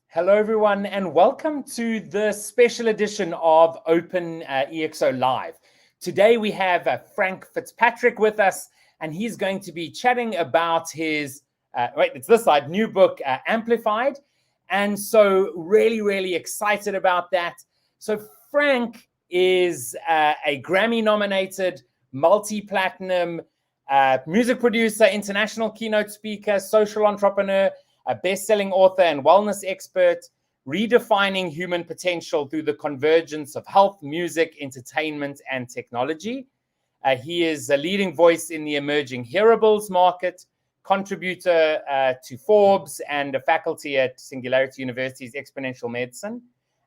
Hello, everyone, and welcome to the special edition of Open EXO Live. Today we have Frank Fitzpatrick with us, and he's going to be chatting about his, it's this side, new book, Amplified. And so really excited about that. So Frank is a Grammy-nominated, multi-platinum music producer, international keynote speaker, social entrepreneur, a best-selling author and wellness expert, redefining human potential through the convergence of health, music, entertainment, and technology. He is a leading voice in the emerging hearables market, contributor to Forbes, and a faculty at Singularity University's Exponential Medicine.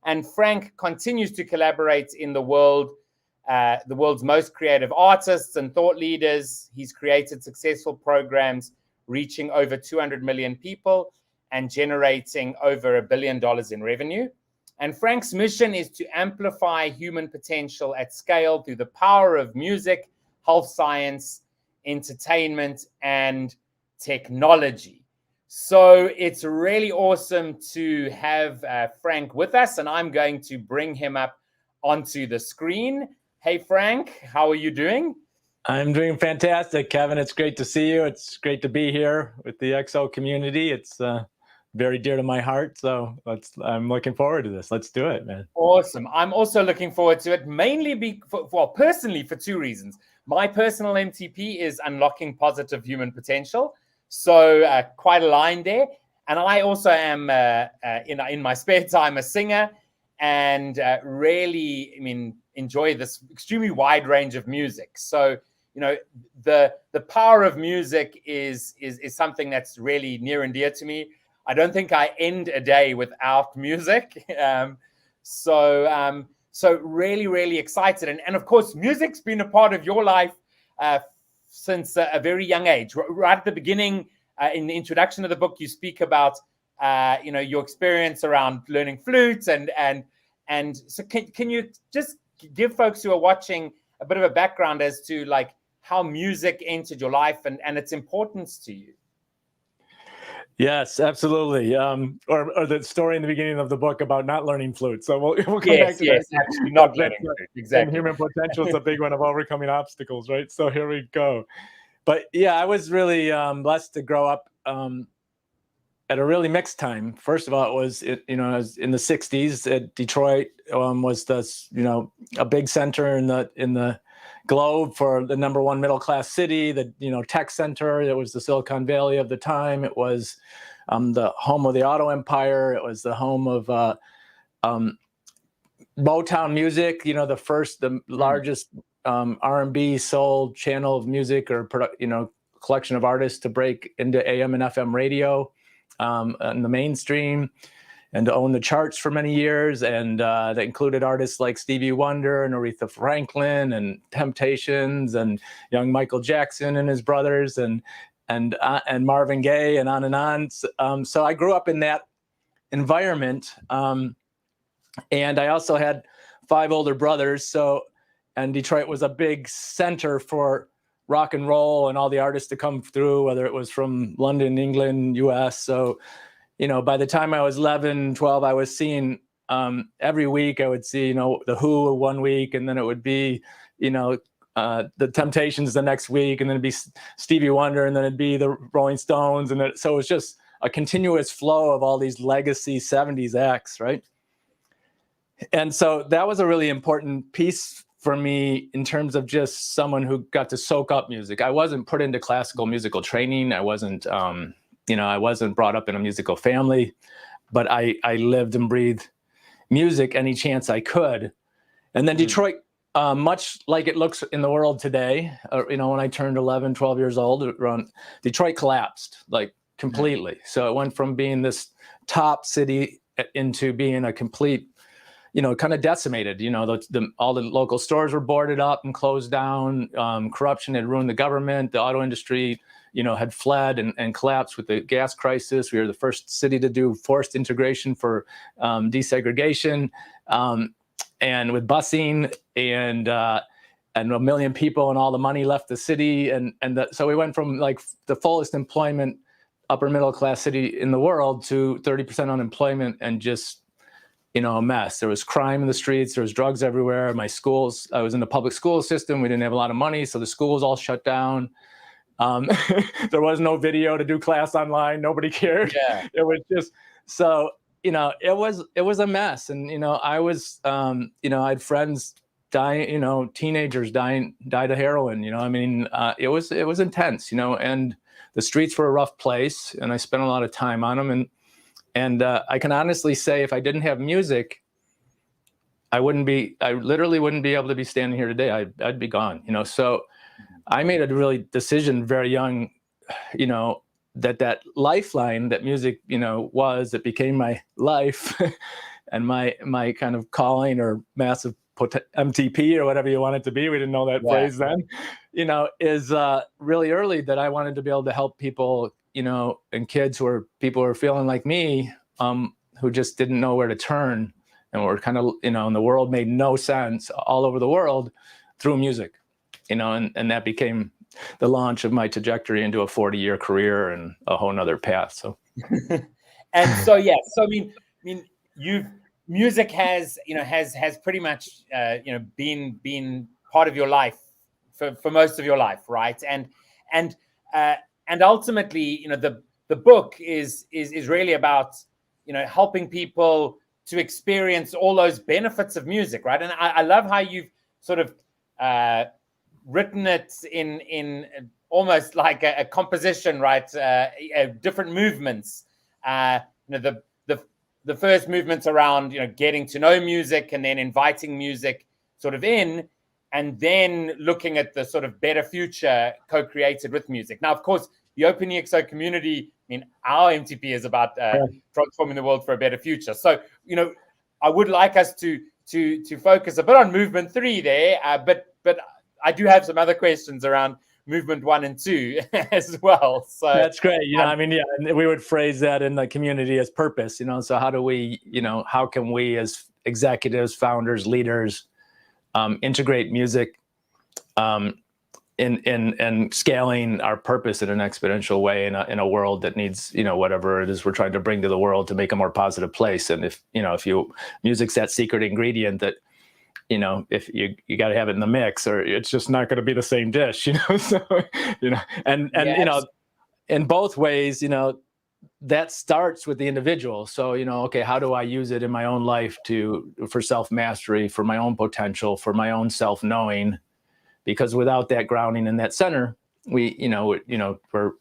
And Frank continues to collaborate in the world's most creative artists and thought leaders. He's created successful programs reaching over 200 million people and generating over $1 billion in revenue. And Frank's mission is to amplify human potential at scale through the power of music, health science, entertainment, and technology. So it's really awesome to have Frank with us, and I'm going to bring him up onto the screen. Hey, Frank, how are you doing? I'm doing fantastic, Kevin. It's great to see you. It's great to be here with the XO community. It's very dear to my heart. So I'm looking forward to this. Let's do it, man. Awesome. I'm also looking forward to it, mainly personally for two reasons. My personal MTP is unlocking positive human potential. So quite aligned there. And I also am, in my spare time, a singer and really, enjoy this extremely wide range of music. So, the power of music is something that's really near and dear to me. I don't think I end a day without music. So really excited. And of course, music's been a part of your life since a very young age. Right at the beginning, in the introduction of the book, you speak about, your experience around learning flutes. And so can you just give folks who are watching a bit of a background as to like how music entered your life and its importance to you? Yes, absolutely. Or the story in the beginning of the book about not learning flute. So we'll come back to that. Actually not learning flute. Exactly. And human potential is a big one of overcoming obstacles, right? So here we go. But yeah, I was really blessed to grow up at a really mixed time. First of all, it was in the 60s. Detroit was a big center in the globe for the #1 middle class city, the tech center. It was the Silicon Valley of the time. It was the home of the auto empire. It was the home of Motown music. The largest R&B soul channel of music or collection of artists to break into AM and FM radio in the mainstream, and to own the charts for many years. And that included artists like Stevie Wonder and Aretha Franklin and Temptations and young Michael Jackson and his brothers and Marvin Gaye and on and on. So I grew up in that environment. And I also had 5 older brothers. And Detroit was a big center for rock and roll and all the artists to come through, whether it was from London, England, US. So, by the time I was 11, 12, I was seeing every week I would see, the Who one week, and then it would be, the Temptations the next week, and then it'd be Stevie Wonder, and then it'd be the Rolling Stones. So it was just a continuous flow of all these legacy 70s acts, right? And so that was a really important piece for me in terms of just someone who got to soak up music. I wasn't put into classical musical training. I wasn't, I wasn't brought up in a musical family, but I lived and breathed music any chance I could. And then Detroit, much like it looks in the world today, when I turned 11, 12 years old, Detroit collapsed like completely. So it went from being this top city into being a complete, kind of decimated. All the local stores were boarded up and closed down. Corruption had ruined the government. The auto industry, had fled and collapsed with the gas crisis. We were the first city to do forced integration for desegregation, and with busing and 1 million people, and all the money left the city. So we went from like the fullest employment upper middle class city in the world to 30% unemployment and just, a mess. There was crime in the streets. There was drugs everywhere. My schools, I was in the public school system. We didn't have a lot of money, so the schools all shut down. There was no video to do class online. Nobody cared. Yeah. It was just, so, it was a mess. And, I was, I had friends dying, teenagers died of heroin, it was intense, and the streets were a rough place, and I spent a lot of time on them. And I can honestly say, if I didn't have music, I literally wouldn't be able to be standing here today. I'd be gone, so I made a really decision very young, that lifeline that music, it became my life and my kind of calling or massive MTP or whatever you want it to be. We didn't know that phrase then, is really early, that I wanted to be able to help people, and kids people who are feeling like me, who just didn't know where to turn and were kind of, and the world made no sense all over the world through music, and that became the launch of my trajectory into a 40-year career and a whole nother path. So, and so, yeah, so I mean, music has pretty much, been part of your life for most of your life, right? And ultimately, the book is really about, helping people to experience all those benefits of music, right? And I love how you've sort of written it in almost like a composition, right? Different movements. The first movements around, getting to know music, and then inviting music sort of in, and then looking at the sort of better future co-created with music. Now, of course, the Open EXO community, our MTP is about transforming the world for a better future. So, I would like us to focus a bit on movement 3 there, but I do have some other questions around movement 1 and 2 as well. So that's great. And we would phrase that in the community as purpose, so how do we, how can we as executives, founders, leaders, integrate music in scaling our purpose in an exponential way in a world that needs, whatever it is we're trying to bring to the world to make a more positive place. And if music's that secret ingredient that, if you got to have it in the mix, or it's just not going to be the same dish, so, and yes. In both ways, that starts with the individual. So, okay, how do I use it in my own life for self-mastery, for my own potential, for my own self-knowing? Because without that grounding in that center, for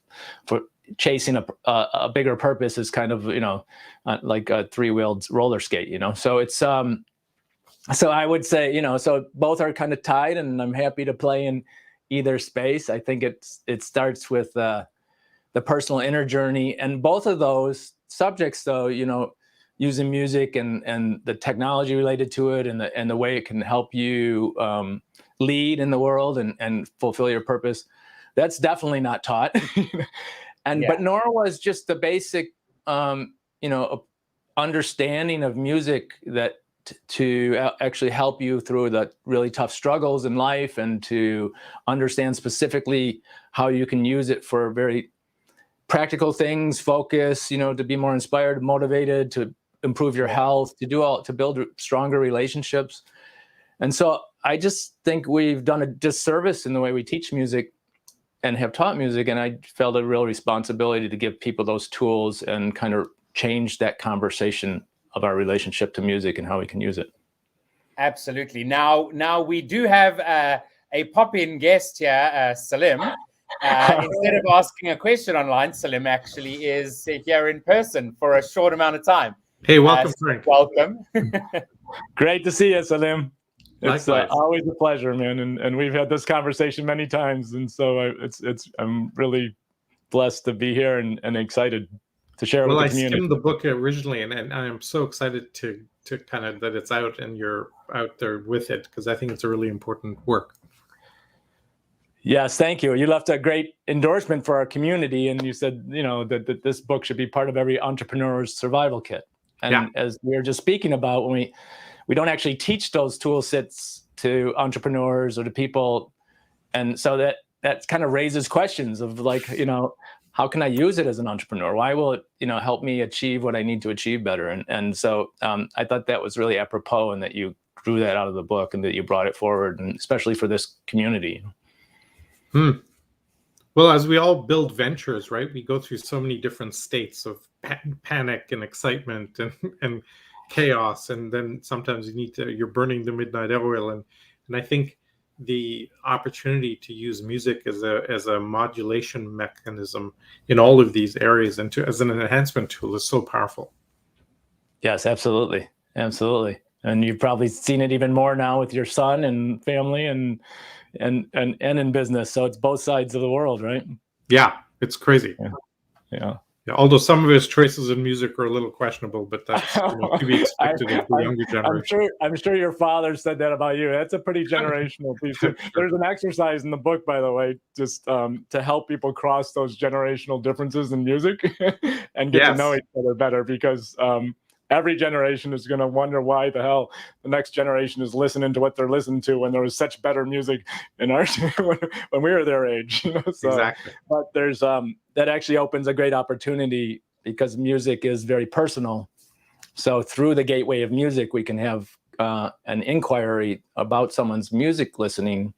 chasing a bigger purpose is kind of, like a 3-wheeled roller skate, so it's, so I would say, so both are kind of tied, and I'm happy to play in either space. I think it starts with the personal inner journey, and both of those subjects, though, using music and the technology related to it, and the way it can help you lead in the world and fulfill your purpose, that's definitely not taught. But nor was just the basic, understanding of music that to actually help you through the really tough struggles in life, and to understand specifically how you can use it for very practical things, focus, to be more inspired, motivated, to improve your health, to build stronger relationships. And so I just think we've done a disservice in the way we teach music and have taught music. And I felt a real responsibility to give people those tools and kind of change that conversation of our relationship to music and how we can use it. Absolutely. Now we do have a pop-in guest here, Salim. Instead of asking a question online, Salim actually is here in person for a short amount of time. Hey, welcome, Frank. Welcome. Great to see you, Salim. It's always a pleasure, man. And we've had this conversation many times, and so I'm really blessed to be here and excited to share it with the community. I skimmed the book originally, and I'm so excited to kind of that it's out and you're out there with it, because I think it's a really important work. Yes, thank you. You left a great endorsement for our community, and you said, that this book should be part of every entrepreneur's survival kit. And as we were just speaking about, when we don't actually teach those tool sets to entrepreneurs or to people, and so that kind of raises questions of like, how can I use it as an entrepreneur? Why will it, help me achieve what I need to achieve better? And so I thought that was really apropos, and that you drew that out of the book and that you brought it forward, and especially for this community. Well, as we all build ventures, right, we go through so many different states of panic and excitement and chaos, and then sometimes you're burning the midnight oil, and I think the opportunity to use music as a modulation mechanism in all of these areas and as an enhancement tool is so powerful. Yes, absolutely, and you've probably seen it even more now with your son and family and in business. So it's both sides of the world, right? Yeah, it's crazy. Yeah. Although some of his choices in music are a little questionable, but that's to be expected of the younger generation. I'm sure your father said that about you. That's a pretty generational piece. Sure. There's an exercise in the book, by the way, just to help people cross those generational differences in music and get to know each other better, because every generation is going to wonder why the hell the next generation is listening to what they're listening to when there was such better music in our when we were their age. So, exactly. But there's that actually opens a great opportunity, because music is very personal. So through the gateway of music, we can have an inquiry about someone's music listening.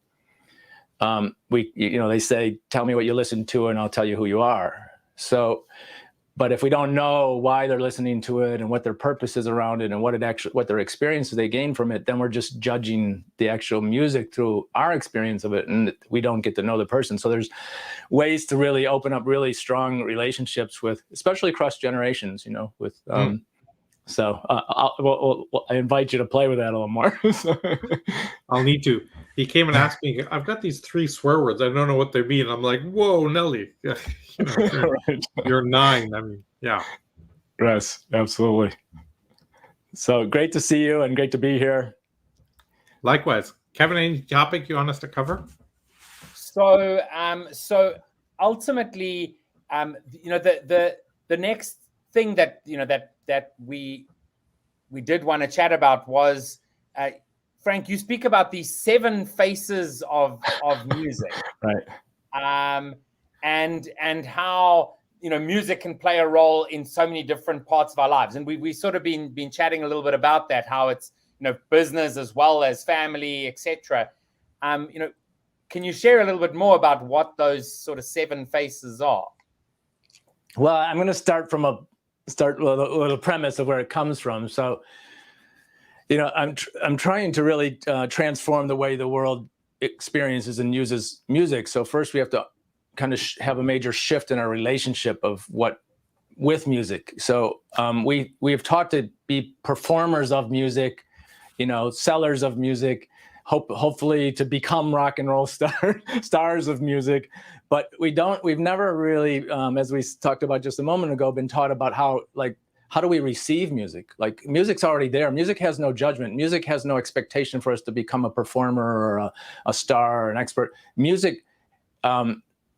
They say, tell me what you listen to and I'll tell you who you are. So, but if we don't know why they're listening to it and what their purpose is around it and what their experiences they gain from it, then we're just judging the actual music through our experience of it, and we don't get to know the person. So there's ways to really open up really strong relationships with, especially across generations, with. So I invite you to play with that a little more. I'll need to. He came and asked me, I've got these 3 swear words. I don't know what they mean. I'm like, whoa, Nelly. You're 9. I mean, yeah. Yes, absolutely. So great to see you and great to be here. Likewise. Kevin, any topic you want us to cover? So ultimately, the next thing that that we did want to chat about was, Frank, you speak about these 7 faces of music, right? And how music can play a role in so many different parts of our lives, and we sort of been chatting a little bit about that, how it's business as well as family, etc. Can you share a little bit more about what those sort of 7 faces are? Well, I'm going to start with a little premise of where it comes from. So, I'm trying to really transform the way the world experiences and uses music. So first, we have to kind of have a major shift in our relationship with music. So we've taught to be performers of music, sellers of music, hopefully to become rock and roll stars of music. But we've never really, as we talked about just a moment ago, been taught about how do we receive music? Like, music's already there. Music has no judgment. Music has no expectation for us to become a performer or a star or an expert. Music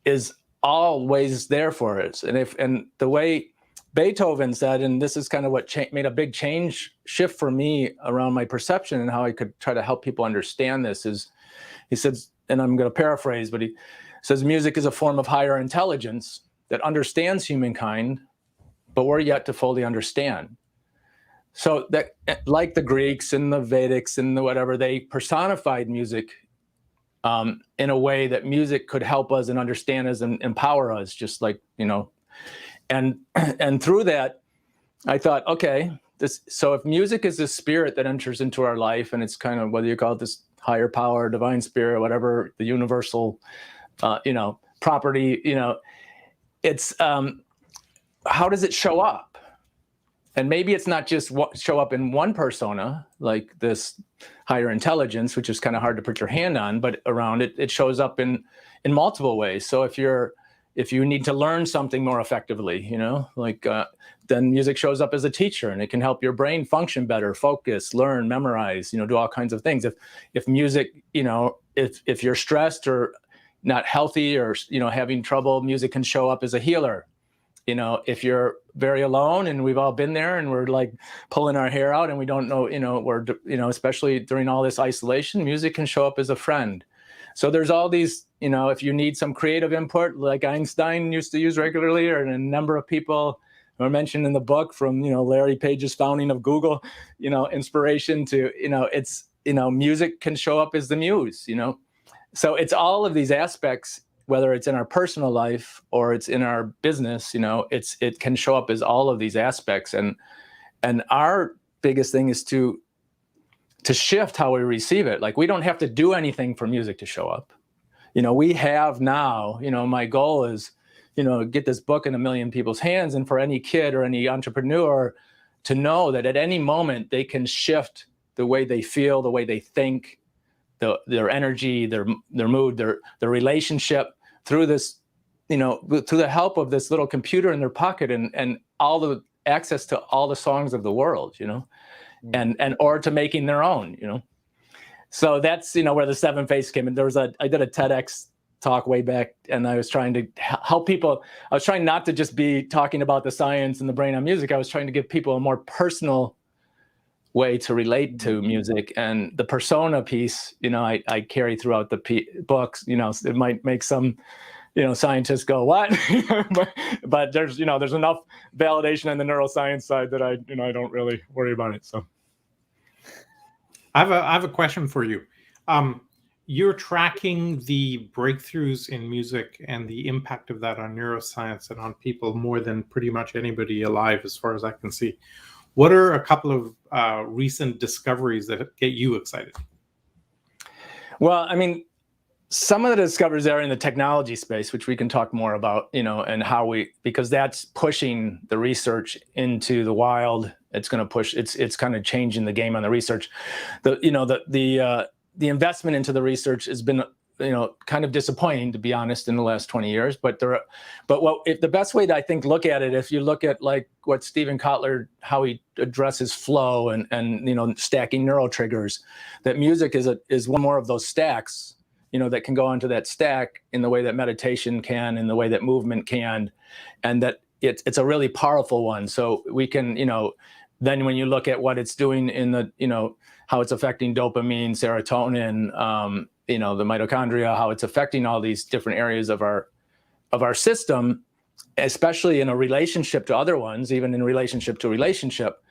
is always there for us. And the way Beethoven said, and this is kind of what made a big shift for me around my perception and how I could try to help people understand this, is he says, and I'm going to paraphrase, but he says, music is a form of higher intelligence that understands humankind, but we're yet to fully understand. So that, like the Greeks and the Vedics and the whatever, they personified music in a way that music could help us and understand us and empower us, just like, and through that, I thought, okay, so if music is this spirit that enters into our life, and it's kind of, whether you call it this higher power, divine spirit, whatever, the universal, property, it's, how does it show up? And maybe it's not just show up in one persona, like this higher intelligence, which is kind of hard to put your hand on, but around it, it shows up in multiple ways. So if you need to learn something more effectively, then music shows up as a teacher, and it can help your brain function better, focus, learn, memorize, do all kinds of things. If music, if you're stressed or not healthy or, having trouble, music can show up as a healer. If you're very alone, and we've all been there, and we're like pulling our hair out and we don't know, especially during all this isolation, music can show up as a friend. So there's all these, if you need some creative input, like Einstein used to use regularly, or a number of people are mentioned in the book, from, Larry Page's founding of Google, inspiration to, music can show up as the muse, So it's all of these aspects, whether it's in our personal life or it's in our business, it can show up as all of these aspects. And our biggest thing is to shift how we receive it. Like, we don't have to do anything for music to show up. We have now, my goal is, get this book in 1 million people's hands, and for any kid or any entrepreneur to know that at any moment they can shift the way they feel, the way they think, their energy, their mood, their relationship through this, through the help of this little computer in their pocket and all the access to all the songs of the world, and or to making their own, So that's, where the 7 Faiths came in. I did a TEDx talk way back, and I was trying to help people. I was trying not to just be talking about the science and the brain on music. I was trying to give people a more personal way to relate to music, and the persona piece, I carry throughout the books. It might make some, scientists go, what? but there's enough validation on the neuroscience side that I don't really worry about it. So I have a question for you. You're tracking the breakthroughs in music and the impact of that on neuroscience and on people more than pretty much anybody alive, as far as I can see. What are a couple of recent discoveries that get you excited? Well, I mean, some of the discoveries are in the technology space, which we can talk more about, and how because that's pushing the research into the wild. It's going to push. It's kind of changing the game on the research. The investment into the research has been, kind of disappointing, to be honest, in the last 20 years. But the best way to, I think, look at it, if you look at like what Stephen Kotler, how he addresses flow and stacking neural triggers, that music is one more of those stacks, that can go onto that stack in the way that meditation can, in the way that movement can, and that it's a really powerful one. So we can, then when you look at what it's doing in the, how it's affecting dopamine, serotonin, the mitochondria, how it's affecting all these different areas of our system, especially in a relationship to other ones, even in relationship to relationship,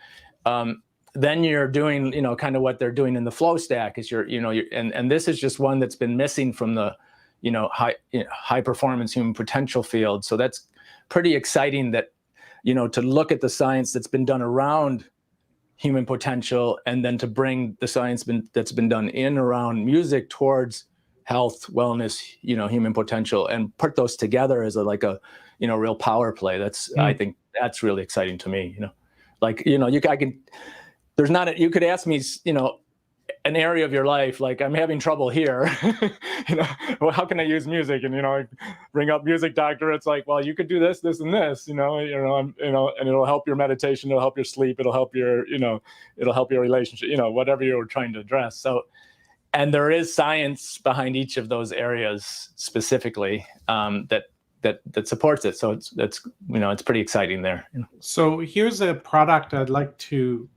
then you're doing, kind of what they're doing in the flow stack is and this is just one that's been missing from the, high performance human potential field. So that's pretty exciting that, to look at the science that's been done around human potential, and then to bring the science that's been done around music towards health, wellness, human potential, and put those together as a real power play. That's I think that's really exciting to me. You could ask me, an area of your life, like I'm having trouble here, well, how can I use music? And, I bring up music doctor. It's like, well, you could do this, this, and this, and it'll help your meditation. It'll help your sleep. It'll help your, it'll help your relationship, whatever you're trying to address. So, and there is science behind each of those areas specifically, that supports it. So it's pretty exciting there. So here's a product I'd like to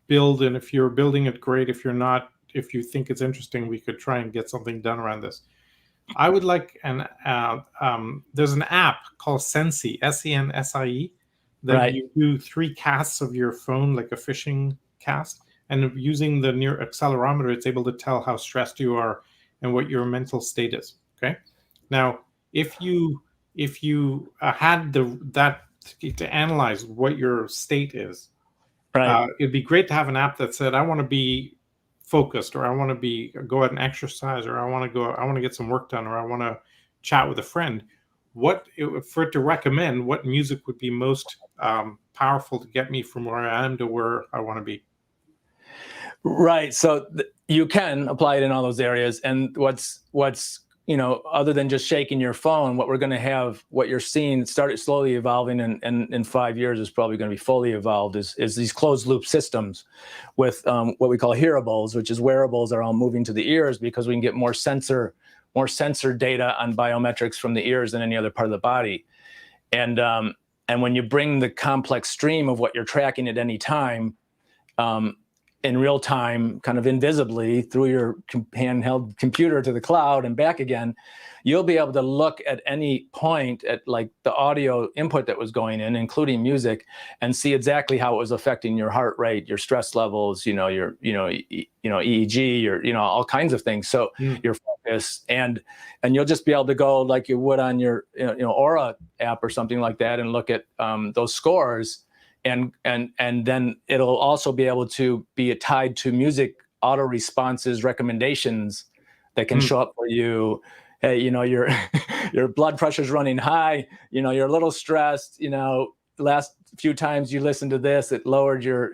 build, and if you're building it, great. If you're not, if you think it's interesting, we could try and get something done around this. I would like there's an app called Sensi, SENSIE, that right. You do 3 casts of your phone, like a fishing cast, and using the near accelerometer, it's able to tell how stressed you are and what your mental state is. Okay. Now, if you had that to analyze what your state is, right. It'd be great to have an app that said, I want to be focused, or I want to go out and exercise, or I want to get some work done, or I want to chat with a friend. For it to recommend what music would be most powerful to get me from where I am to where I want to be. Right. So you can apply it in all those areas. And what's other than just shaking your phone, what we're going to have, what you're seeing started slowly evolving, and in 5 years is probably going to be fully evolved, is these closed loop systems with what we call hearables, which is wearables are all moving to the ears, because we can get more sensor data on biometrics from the ears than any other part of the body. And when you bring the complex stream of what you're tracking at any time, in real time, kind of invisibly through your handheld computer to the cloud and back again, you'll be able to look at any point at like the audio input that was going in, including music, and see exactly how it was affecting your heart rate, your stress levels, your EEG, your all kinds of things. So your focus, and you'll just be able to go like you would on your Aura app or something like that and look at those scores. And then it'll also be able to be tied to music auto responses recommendations that can show up for you. Hey, your blood pressure's running high. You're a little stressed. Last few times you listened to this, it lowered your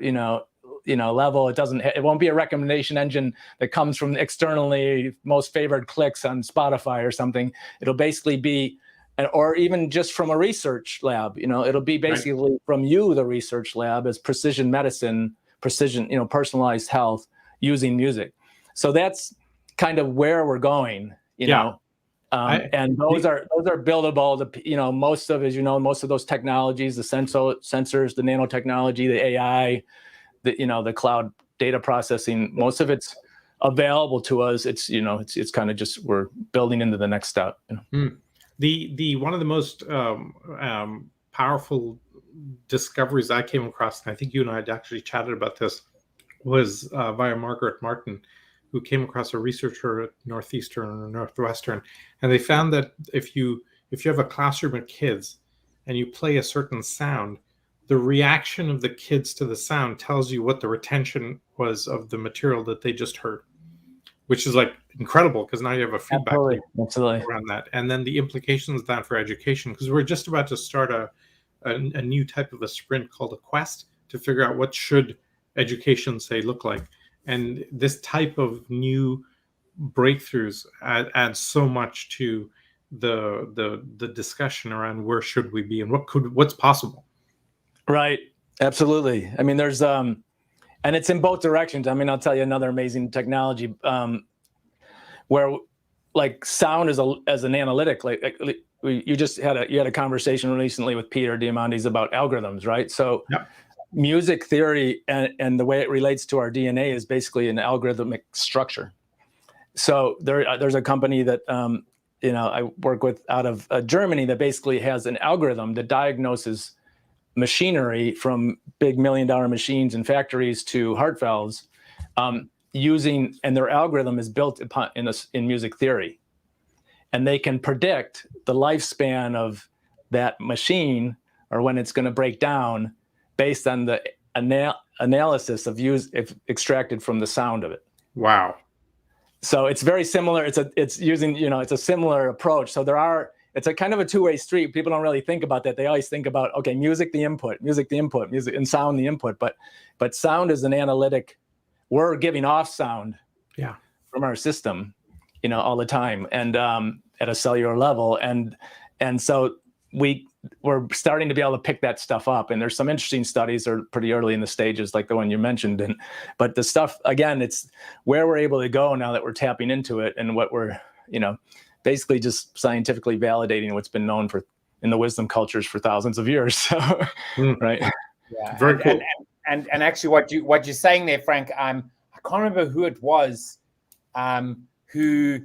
level. It won't be a recommendation engine that comes from externally most favored clicks on Spotify or something. It'll basically be, or even just from a research lab, it'll be basically from you, the research lab, as precision medicine, personalized health using music. So that's kind of where we're going, and those are buildable. Most of those technologies, the sensors, the nanotechnology, the AI, the cloud data processing, most of it's available to us. It's kind of just, we're building into the next step. The one of the most powerful discoveries I came across, and I think you and I had actually chatted about this, was via Margaret Martin, who came across a researcher at Northeastern or Northwestern, and they found that if you have a classroom of kids and you play a certain sound, the reaction of the kids to the sound tells you what the retention was of the material that they just heard, which is like incredible, because now you have a feedback loop around that. And then the implications of that for education, because we're just about to start a new type of a sprint called a quest to figure out what should education, say, look like. And this type of new breakthroughs adds so much to the discussion around where should we be and what's possible. Right. Analutely. I mean, there's and it's in both directions. I mean, I'll tell you another amazing technology where like sound as an analytic, you had a conversation recently with Peter Diamandis about algorithms, right? So music theory and the way it relates to our DNA is basically an algorithmic structure. So there's a company that I work with out of Germany that basically has an algorithm that diagnoses machinery from big $1 million machines in factories to heart valves, and their algorithm is built upon in music theory, and they can predict the lifespan of that machine or when it's going to break down based on the analysis of extracted from the sound of it. Wow. So it's very similar. It's using it's a similar approach. So it's a kind of a two-way street. People don't really think about that. They always think about, okay, music the input, and sound the input. But sound is an analytic. We're giving off sound from our system, all the time, and at a cellular level. And so we're starting to be able to pick that stuff up. And there's some interesting studies that are pretty early in the stages, like the one you mentioned. But the stuff, again, it's where we're able to go now that we're tapping into it, and what we're, basically just scientifically validating what's been known in the wisdom cultures for thousands of years. So, right. Yeah. Very cool. And actually what you're saying there, Frank, I can't remember who it was, who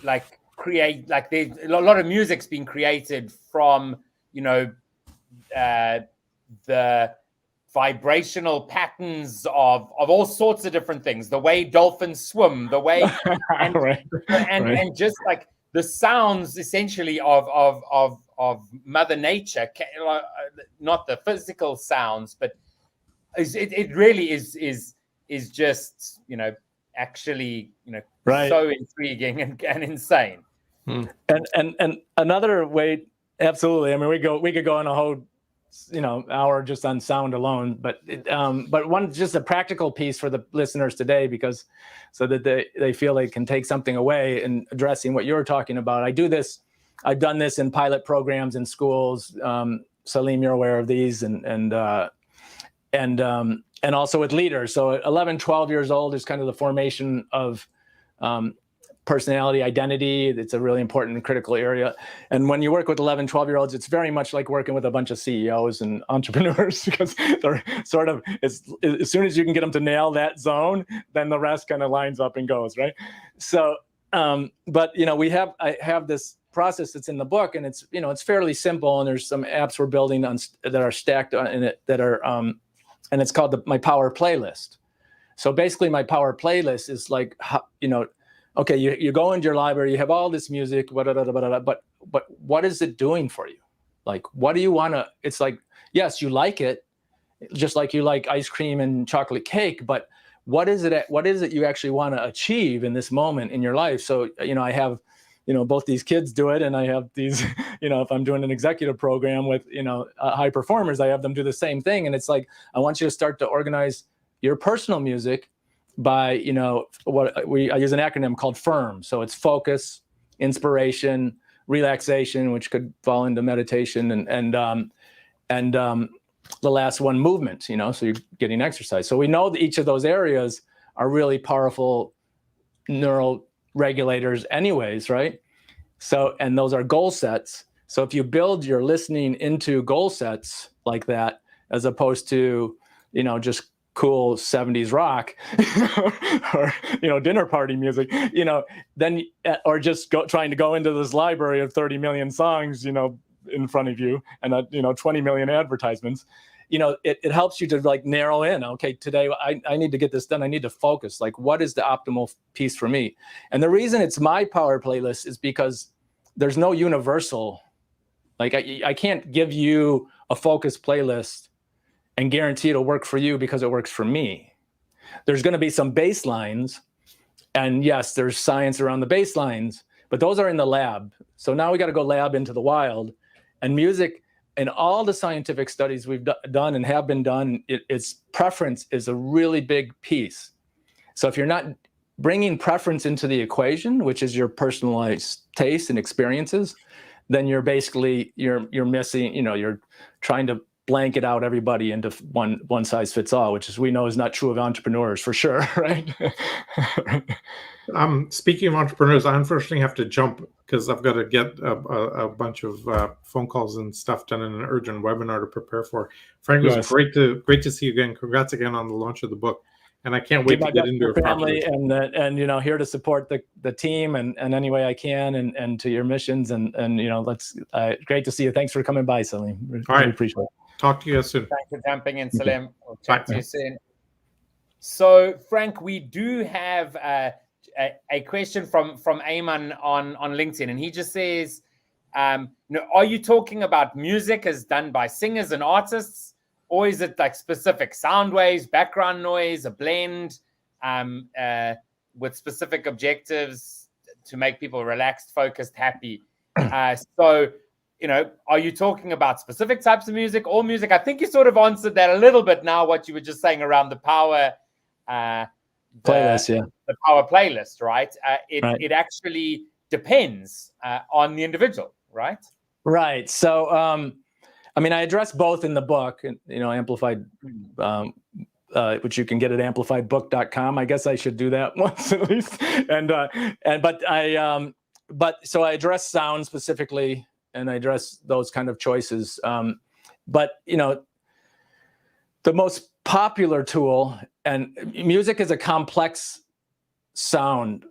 like create, like there's a lot of music's been created from, the vibrational patterns of all sorts of different things, the way dolphins swim, the way and just like the sounds essentially of Mother Nature, not the physical sounds, but it really is just actually so intriguing and insane. And another way, absolutely. I mean, we could go on a whole hour just on sound alone, but one, just a practical piece for the listeners today, because so that they feel they can take something away in addressing what you're talking about. I've done this in pilot programs in schools. Salim, you're aware of these, and also with leaders. So 11, 12 years old is kind of the formation of personality, identity. It's a really important and critical area. And when you work with 11, 12-year-olds, it's very much like working with a bunch of CEOs and entrepreneurs, because they're sort of, as soon as you can get them to nail that zone, then the rest kind of lines up and goes, right? So, but, I have this process that's in the book, and it's, it's fairly simple, and there's some apps we're building on that are stacked in it that are, and it's called my Power Playlist. So basically my Power Playlist is like, okay, you go into your library, you have all this music, but what is it doing for you? Like, what do you want to, it's like, yes, you like it, just like you like ice cream and chocolate cake, but what is it you actually want to achieve in this moment in your life? So, I have, both these kids do it, and I have these, if I'm doing an executive program with, high performers, I have them do the same thing. And it's like, I want you to start to organize your personal music by, I use an acronym called FIRM. So it's focus, inspiration, relaxation, which could fall into meditation, and the last one, movement, so you're getting exercise. So we know that each of those areas are really powerful neural regulators anyways, right? So, and those are goal sets. So if you build your listening into goal sets like that, as opposed to, just cool 70s rock, or, dinner party music, then, or just trying to go into this library of 30 million songs, in front of you, and 20 million advertisements, it helps you to like narrow in. Okay, today I need to get this done. I need to focus. Like, what is the optimal piece for me? And the reason it's my Power Playlist is because there's no universal, like I can't give you a focus playlist and guarantee it'll work for you because it works for me. There's going to be some baselines, and yes, there's science around the baselines, but those are in the lab. So now we got to go lab into the wild. And music, in all the scientific studies we've done and have been done, its preference is a really big piece. So if you're not bringing preference into the equation, which is your personalized taste and experiences, then you're basically, you're missing, you're trying to blanket out everybody into one size fits all, which, as we know, is not true of entrepreneurs for sure, right? Speaking of entrepreneurs, I unfortunately have to jump because I've got to get a bunch of phone calls and stuff done in an urgent webinar to prepare for. Frank, it was great to see you again. Congrats again on the launch of the book, and I can't wait to get into your family and here to support the team and any way I can, and to your missions, and let's great to see you. Thanks for coming by, Salim. All right, appreciate it. Talk to you soon. Thanks for jumping in, Salim. We'll chat to you soon. So, Frank, we do have a question from Ayman on LinkedIn, and he just says, are you talking about music as done by singers and artists, or is it like specific sound waves, background noise, a blend with specific objectives to make people relaxed, focused, happy? So, are you talking about specific types of music or music? I think you sort of answered that a little bit now, what you were just saying around the power playlist, the Power Playlist, right? It actually depends on the individual, right? Right. So, I address both in the book, amplified, which you can get at amplifiedbook.com. I guess I should do that once at least. So I address sound specifically, and I address those kind of choices. But the most popular tool, and music is a complex sound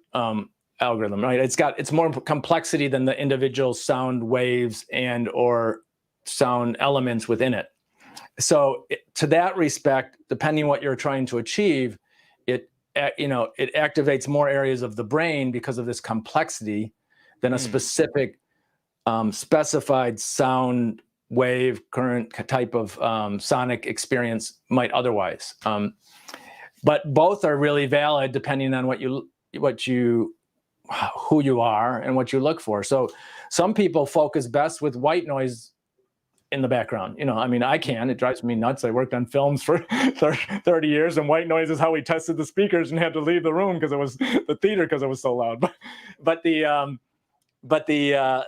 algorithm, right? It's more complexity than the individual sound waves and or sound elements within it. So to that respect, depending what you're trying to achieve, it activates more areas of the brain because of this complexity than a specific specified sound wave current type of sonic experience might otherwise. But both are really valid depending on who you are and what you look for. So some people focus best with white noise in the background. It drives me nuts. I worked on films for 30 years, and white noise is how we tested the speakers and had to leave the room because it was the theater because it was so loud. But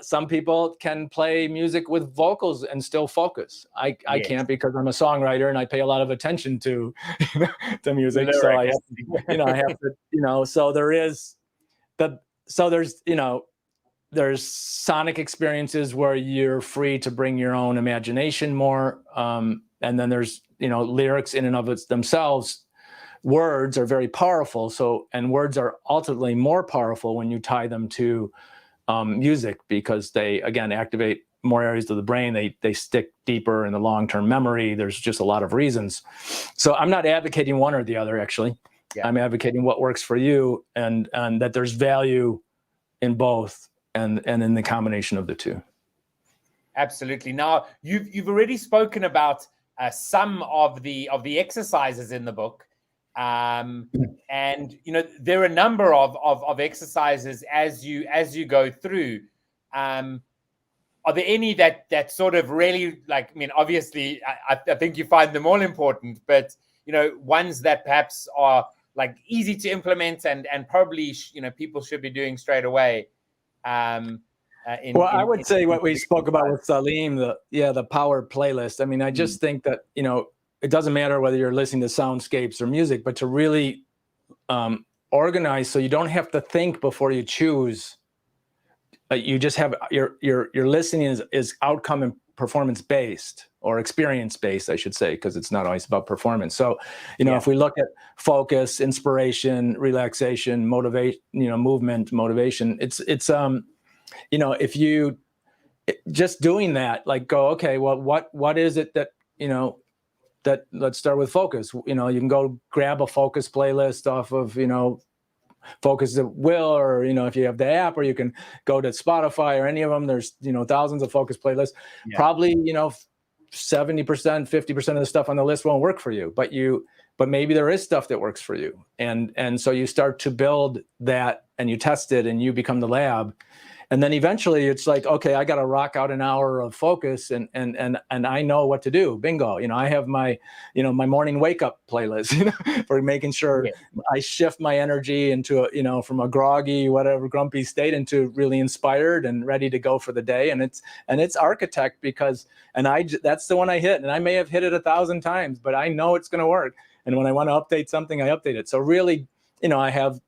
some people can play music with vocals and still focus. I can't, because I'm a songwriter and I pay a lot of attention to to music. So I have to, so there is so there's sonic experiences where you're free to bring your own imagination more. And then there's, lyrics in and of themselves. Words are very powerful. And words are ultimately more powerful when you tie them to music, because they, again, activate more areas of the brain. They stick deeper in the long-term memory. There's just a lot of reasons. So I'm not advocating one or the other, actually. Yeah. I'm advocating what works for you, and that there's value in both and in the combination of the two. Absolutely. Now, you've already spoken about some of the exercises in the book. And there are a number of exercises as you go through. Are there any that sort of really, like, I mean, obviously I think you find them all important, but ones that perhaps are like easy to implement and probably people should be doing straight away? I would say what we spoke about with Salim, the power playlist. I mean, I just think that it doesn't matter whether you're listening to soundscapes or music, but to really organize so you don't have to think before you choose. You just have your listening is outcome and performance based, or experience based, I should say, because it's not always about performance. So, if we look at focus, inspiration, relaxation, motivation, movement, motivation, it's if you just doing that, like go, okay, well, what is it that, that, let's start with focus. You can go grab a focus playlist off of, Focus at Will, or if you have the app, or you can go to Spotify or any of them. There's thousands of focus playlists. Yeah. Probably 70%, 50% of the stuff on the list won't work for you, but maybe there is stuff that works for you, and so you start to build that, and you test it, and you become the lab. And then eventually it's like, okay, I got to rock out an hour of focus, and I know what to do. Bingo. I have my, my morning wake up playlist, for making sure I shift my energy into from a groggy, whatever, grumpy state into really inspired and ready to go for the day. And it's architect, because, that's the one I hit, and I may have hit it 1,000 times, but I know it's going to work. And when I want to update something, I update it. So really, I have,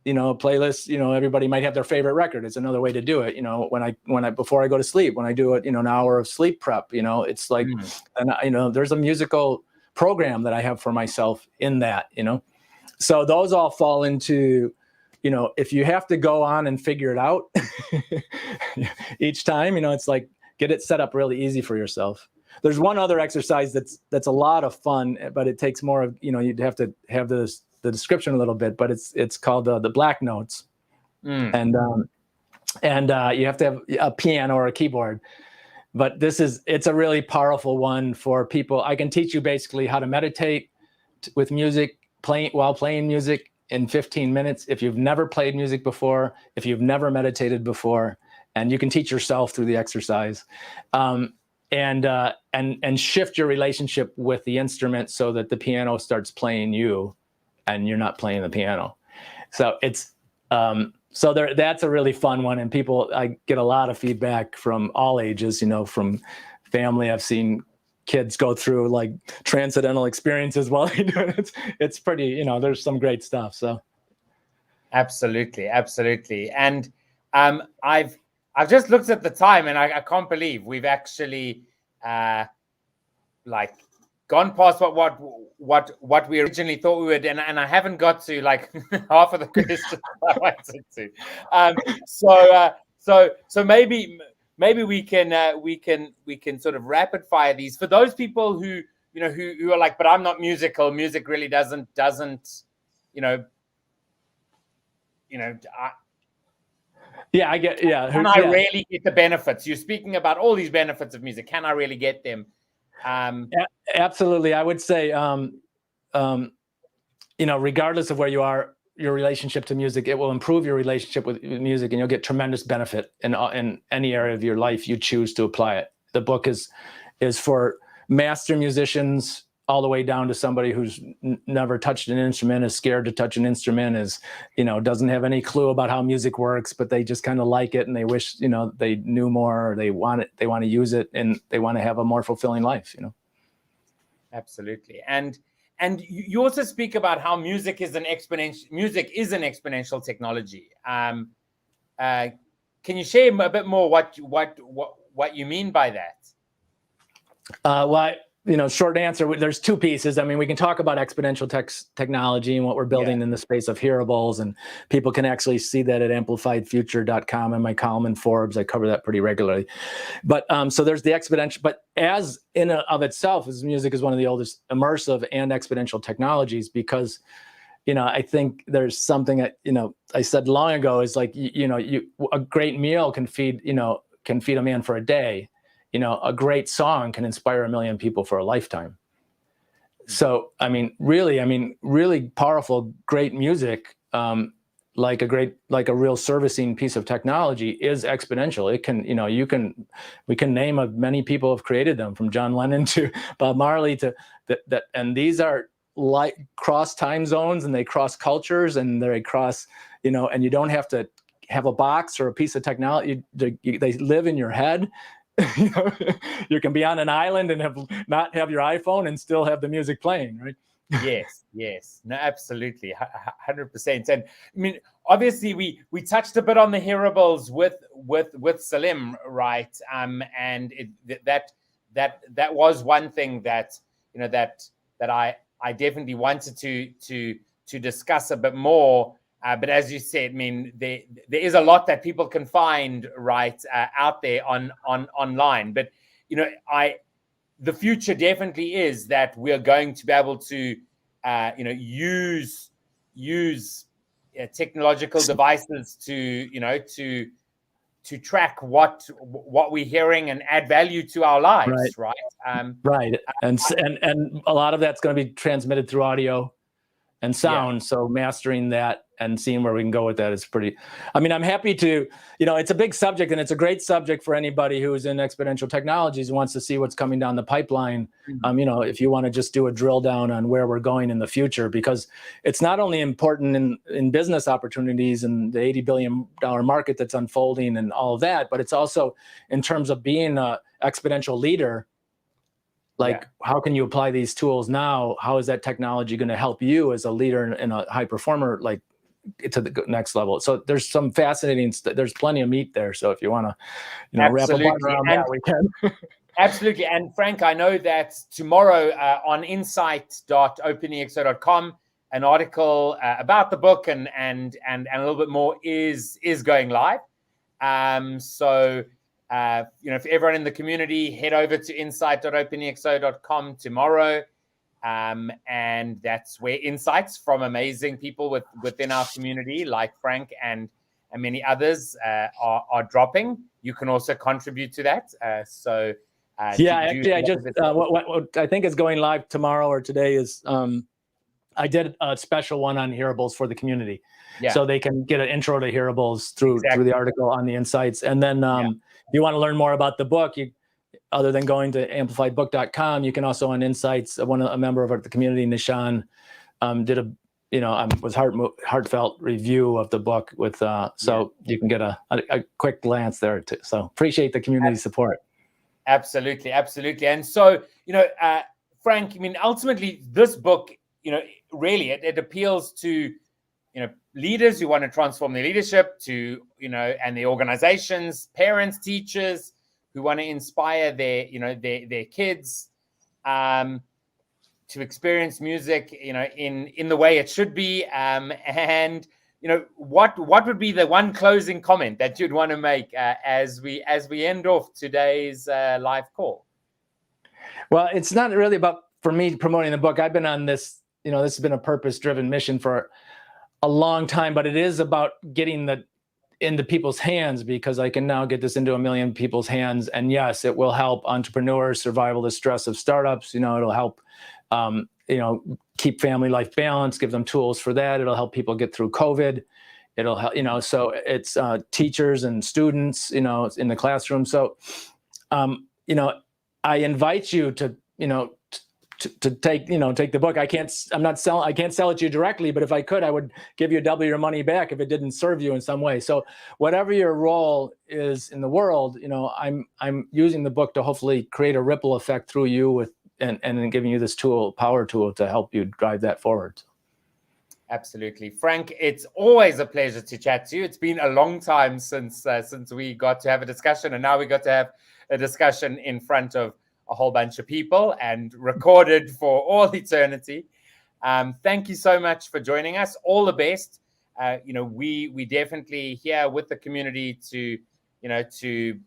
playlists, everybody might have their favorite record. It's another way to do it. When I before I go to sleep, when I do it, an hour of sleep prep, it's like, and there's a musical program that I have for myself in that, so those all fall into, if you have to go on and figure it out each time, it's like, get it set up really easy for yourself. There's one other exercise that's a lot of fun, but it takes more of, you'd have to have the description a little bit, but it's called the Black Notes, and you have to have a piano or a keyboard. But it's a really powerful one for people. I can teach you basically how to meditate with music, while playing music in 15 minutes. If you've never played music before, if you've never meditated before, and you can teach yourself through the exercise, and shift your relationship with the instrument so that the piano starts playing you, and you're not playing the piano. So it's that's a really fun one, and I get a lot of feedback from all ages, from family. I've seen kids go through like transcendental experiences while they do it. It's pretty, there's some great stuff. So absolutely. And I've just looked at the time, and I can't believe we've actually gone past what we originally thought we would, and I haven't got to like half of the questions I wanted to. So maybe we can sort of rapid fire these for those people who are like, but I'm not musical. Music really doesn't I get. Yeah. Can I really get the benefits? You're speaking about all these benefits of music. Can I really get them? Absolutely. I would say, regardless of where you are, your relationship to music, it will improve your relationship with music, and you'll get tremendous benefit in any area of your life you choose to apply it. The book is for master musicians, all the way down to somebody who's never touched an instrument, is scared to touch an instrument, doesn't have any clue about how music works, but they just kind of like it, and they wish, they knew more, or they want to use it, and they want to have a more fulfilling life, Absolutely. And you also speak about how music is an exponential technology. Can you share a bit more what you mean by that? Well, short answer, there's two pieces. I mean, we can talk about exponential technology and what we're building in the space of hearables, and people can actually see that at amplifiedfuture.com and my column in Forbes. I cover that pretty regularly. But so there's the exponential, but as in and of itself, as music is one of the oldest immersive and exponential technologies, because I think there's something that, I said long ago is like, a great meal can feed a man for a day. A great song can inspire 1 million people for a lifetime. So, really powerful, great music, like a real servicing piece of technology is exponential. It can, we can name many people have created them, from John Lennon to Bob Marley to that. And these are like cross time zones, and they cross cultures, and they cross, and you don't have to have a box or a piece of technology. They live in your head. You can be on an island and not have your iPhone and still have the music playing, right? Yes. No, absolutely. 100%. And I mean, obviously we touched a bit on the hearables with Salam, right? And that was one thing that, that I definitely wanted to discuss a bit more. But as you said, I mean, there is a lot that people can find out there online. But the future definitely is that we're going to be able to use technological devices to track what we're hearing and add value to our lives, right? Right. And a lot of that's going to be transmitted through audio and sound. So mastering that and seeing where we can go with that is pretty, I'm happy to, it's a big subject, and it's a great subject for anybody who is in exponential technologies and wants to see what's coming down the pipeline. If you want to just do a drill down on where we're going in the future, because it's not only important in business opportunities and the $80 billion market that's unfolding and all of that, but it's also in terms of being an exponential leader. Like, how can you apply these tools now? How is that technology going to help you as a leader and a high performer, like to the next level? So there's some fascinating, there's plenty of meat there. So if you want to, wrap a button around that, we can. Absolutely. And Frank, I know that tomorrow on insight.openexo.com, an article about the book and a little bit more is going live. If everyone in the community, head over to insight.openexo.com tomorrow. And that's where insights from amazing people within our community, like Frank and many others, are dropping. You can also contribute to that. What I think is going live tomorrow or today is I did a special one on hearables for the community. So they can get an intro to hearables through the article on the Insights. And then if you want to learn more about the book, other than going to amplifiedbook.com, you can also on Insights, a member of the community, Nishan, did a heartfelt review of the book with so you can get a quick glance there too. So appreciate the community support. Absolutely. And so, Frank, ultimately this book, really it appeals to leaders who want to transform their leadership, to and their organizations, parents, teachers who want to inspire their kids to experience music in the way it should be. And what would be the one closing comment that you'd want to make as we end off today's live call? Well, it's not really about, for me, promoting the book. I've been on this, this has been a purpose-driven mission for a long time, but it is about getting into people's hands, because I can now get this into 1 million people's hands. And yes, it will help entrepreneurs survive the stress of startups. It'll help, keep family life balance, give them tools for that. It'll help people get through COVID. It'll help, so it's teachers and students, in the classroom. So, I invite you to, to take the book. I can't sell it to you directly, but if I could, I would give you double your money back if it didn't serve you in some way. So whatever your role is in the world, I'm using the book to hopefully create a ripple effect through you and then giving you this power tool to help you drive that forward. Absolutely. Frank, it's always a pleasure to chat to you. It's been a long time since we got to have a discussion, and now we got to have a discussion in front of a whole bunch of people and recorded for all eternity. Thank you so much for joining us. All the best. We definitely here with the community to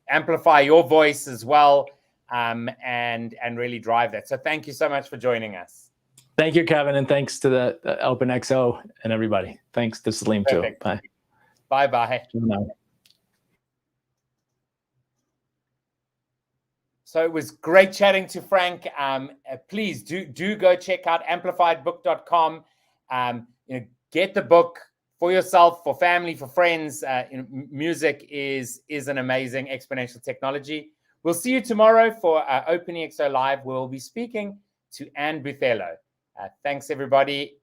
amplify your voice as well, and really drive that. So thank you so much for joining us. Thank you, Kevin, and thanks to the OpenXO and everybody. Thanks to Salim too. Bye. Bye-bye. So it was great chatting to Frank. Please do go check out amplifiedbook.com. Get the book for yourself, for family, for friends. Music is an amazing exponential technology. We'll see you tomorrow for OpenEXO Live. We'll be speaking to Anne Buthello. Thanks, everybody.